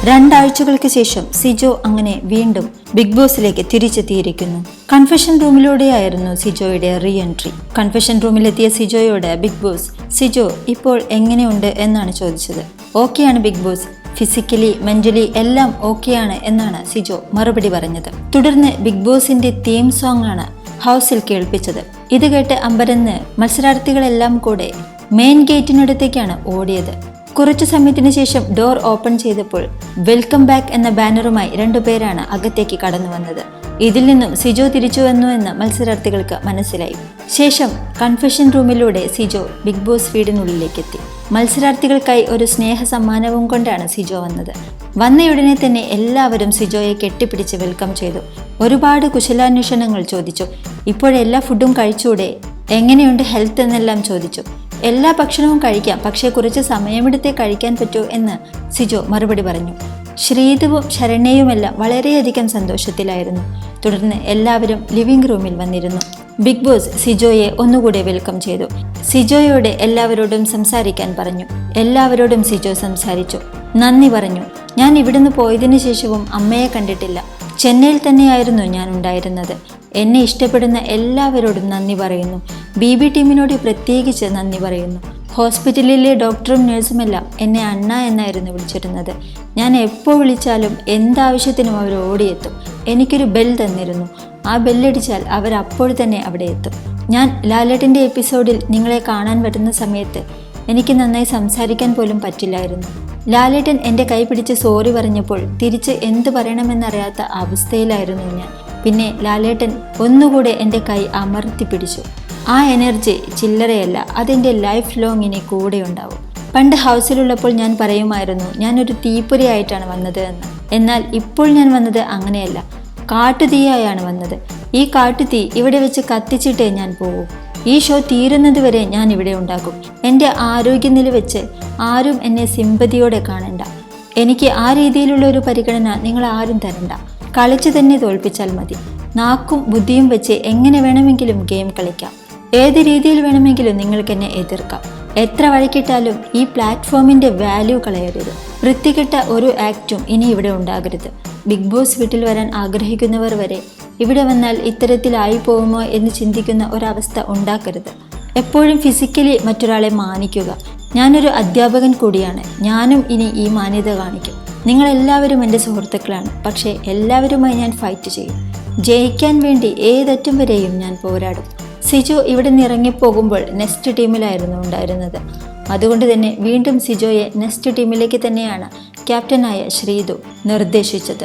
രണ്ടാഴ്ചകൾക്ക് ശേഷം സിജോ അങ്ങനെ വീണ്ടും ബിഗ് ബോസിലേക്ക് തിരിച്ചെത്തിയിരിക്കുന്നു. കൺഫെഷൻ റൂമിലൂടെയായിരുന്നു സിജോയുടെ റീ എൻട്രി. കൺഫെഷൻ റൂമിലെത്തിയ സിജോയോട് ബിഗ് ബോസ് സിജോ ഇപ്പോൾ എങ്ങനെയുണ്ട് എന്നാണ് ചോദിച്ചത്. ഓക്കെയാണ് ബിഗ് ബോസ്, ഫിസിക്കലി മെന്റലി എല്ലാം ഓക്കെയാണ് എന്നാണ് സിജോ മറുപടി പറഞ്ഞത്. തുടർന്ന് ബിഗ് ബോസിന്റെ തീം സോങ് ആണ് ഹൗസിൽ കേൾപ്പിച്ചത്. ഇത് കേട്ട് അമ്പരന്ന് മത്സരാർത്ഥികളെല്ലാം കൂടെ മെയിൻ ഗേറ്റിനടുത്തേക്കാണ് ഓടിയത്. കുറച്ചു സമയത്തിന് ശേഷം ഡോർ ഓപ്പൺ ചെയ്തപ്പോൾ വെൽക്കം ബാക്ക് എന്ന ബാനറുമായി രണ്ടുപേരാണ് അകത്തേക്ക് കടന്നു വന്നത്. ഇതിൽ നിന്നും സിജോ തിരിച്ചു വന്നു എന്ന് മത്സരാർത്ഥികൾക്ക് മനസ്സിലായി. ശേഷം കൺഫെഷൻ റൂമിലൂടെ സിജോ ബിഗ് ബോസ് വീടിനുള്ളിലേക്ക് എത്തി. മത്സരാർത്ഥികൾക്കായി ഒരു സ്നേഹ സമ്മാനവും കൊണ്ടാണ് സിജോ വന്നത്. വന്നയുടനെ തന്നെ എല്ലാവരും സിജോയെ കെട്ടിപ്പിടിച്ച് വെൽക്കം ചെയ്തു. ഒരുപാട് കുശലാന്വേഷണങ്ങൾ ചോദിച്ചു. ഇപ്പോഴെല്ലാ ഫുഡും കഴിച്ചൂടെ, എങ്ങനെയുണ്ട് ഹെൽത്ത് എന്നെല്ലാം ചോദിച്ചു. എല്ലാ ഭക്ഷണവും കഴിക്കാം, പക്ഷേ കുറച്ച് സമയമെടുത്തേ കഴിക്കാൻ പറ്റൂ എന്ന് സിജോ മറുപടി പറഞ്ഞു. ശ്രീതുവും ശരണ്യയുമെല്ലാം വളരെയധികം സന്തോഷത്തിലായിരുന്നു. തുടർന്ന് എല്ലാവരും ലിവിംഗ് റൂമിൽ വന്നിരുന്നു. ബിഗ് ബോസ് സിജോയെ ഒന്നുകൂടെ വെൽക്കം ചെയ്തു. സിജോയോട് എല്ലാവരോടും സംസാരിക്കാൻ പറഞ്ഞു. എല്ലാവരോടും സിജോ സംസാരിച്ചു, നന്ദി പറഞ്ഞു. ഞാൻ ഇവിടുന്ന് പോയതിനു ശേഷവും അമ്മയെ കണ്ടിട്ടില്ല. ചെന്നൈയിൽ തന്നെയായിരുന്നു ഞാൻ ഉണ്ടായിരുന്നത്. എന്നെ ഇഷ്ടപ്പെടുന്ന എല്ലാവരോടും നന്ദി പറയുന്നു. BB ടീമിനോട് പ്രത്യേകിച്ച് നന്ദി പറയുന്നു. ഹോസ്പിറ്റലിലെ ഡോക്ടറും നഴ്സുമെല്ലാം എന്നെ അണ്ണ എന്നായിരുന്നു വിളിച്ചിരുന്നത്. ഞാൻ എപ്പോൾ വിളിച്ചാലും എന്താവശ്യത്തിനും അവർ ഓടിയെത്തും. എനിക്കൊരു ബെൽ തന്നിരുന്നു. ആ ബെല്ലടിച്ചാൽ അവർ അപ്പോൾ തന്നെ അവിടെ എത്തും. ഞാൻ ലാലേട്ടൻ്റെ എപ്പിസോഡിൽ നിങ്ങളെ കാണാൻ വരുന്ന സമയത്ത് എനിക്ക് നന്നായി സംസാരിക്കാൻ പോലും പറ്റില്ലായിരുന്നു. ലാലേട്ടൻ എൻ്റെ കൈ പിടിച്ച് സോറി പറഞ്ഞപ്പോൾ തിരിച്ച് എന്ത് പറയണമെന്നറിയാത്ത അവസ്ഥയിലായിരുന്നു ഞാൻ. പിന്നെ ലാലേട്ടൻ ഒന്നുകൂടെ എൻ്റെ കൈ അമർത്തി പിടിച്ചു. ആ എനർജി ചില്ലറയല്ല, അതെൻ്റെ ലൈഫ് ലോങ് ഇനി കൂടെ ഉണ്ടാവും. പണ്ട് ഹൗസിലുള്ളപ്പോൾ ഞാൻ പറയുമായിരുന്നു ഞാനൊരു തീപ്പൊരി ആയിട്ടാണ് വന്നത് എന്ന്. എന്നാൽ ഇപ്പോൾ ഞാൻ വന്നത് അങ്ങനെയല്ല, കാട്ടുതീയായാണ് വന്നത്. ഈ കാട്ടുതീ ഇവിടെ വെച്ച് കത്തിച്ചിട്ടേ ഞാൻ പോകൂ. ഈ ഷോ തീരുന്നത് വരെ ഞാൻ ഇവിടെ ഉണ്ടാകും. എൻ്റെ ആരോഗ്യനില വെച്ച് ആരും എന്നെ സിമ്പതിയോടെ കാണണ്ട. എനിക്ക് ആ രീതിയിലുള്ള ഒരു പരിഗണന നിങ്ങൾ ആരും തരണ്ട. കളിച്ചു തന്നെ തോൽപ്പിച്ചാൽ മതി. നാക്കും ബുദ്ധിയും വെച്ച് എങ്ങനെ വേണമെങ്കിലും ഗെയിം കളിക്കാം. ഏത് രീതിയിൽ വേണമെങ്കിലും നിങ്ങൾക്ക് എന്നെ എതിർക്കാം. എത്ര വഴിക്കിട്ടാലും ഈ പ്ലാറ്റ്ഫോമിൻ്റെ വാല്യൂ കളയരുത്. വൃത്തികെട്ട ഒരു ആക്റ്റും ഇനി ഇവിടെ ഉണ്ടാകരുത്. ബിഗ് ബോസ് വീട്ടിൽ വരാൻ ആഗ്രഹിക്കുന്നവർ വരെ ഇവിടെ വന്നാൽ ഇത്തരത്തിലായി പോകുമോ എന്ന് ചിന്തിക്കുന്ന ഒരവസ്ഥ ഉണ്ടാക്കരുത്. എപ്പോഴും ഫിസിക്കലി മറ്റൊരാളെ മാനിക്കുക. ഞാനൊരു അധ്യാപകൻ കൂടിയാണ്. ഞാനും ഇനി ഈ മാന്യത കാണിക്കും. നിങ്ങളെല്ലാവരും എൻ്റെ സുഹൃത്തുക്കളാണ്. പക്ഷേ എല്ലാവരുമായി ഞാൻ ഫൈറ്റ് ചെയ്യും. ജയിക്കാൻ വേണ്ടി ഏതറ്റം വരെയും ഞാൻ പോരാടും. സിജോ ഇവിടെ നിന്ന് ഇറങ്ങിപ്പോകുമ്പോൾ നെക്സ്റ്റ് ടീമിലായിരുന്നു ഉണ്ടായിരുന്നത്. അതുകൊണ്ട് തന്നെ വീണ്ടും സിജോയെ നെക്സ്റ്റ് ടീമിലേക്ക് തന്നെയാണ് ക്യാപ്റ്റനായ ശ്രീതു നിർദ്ദേശിച്ചത്.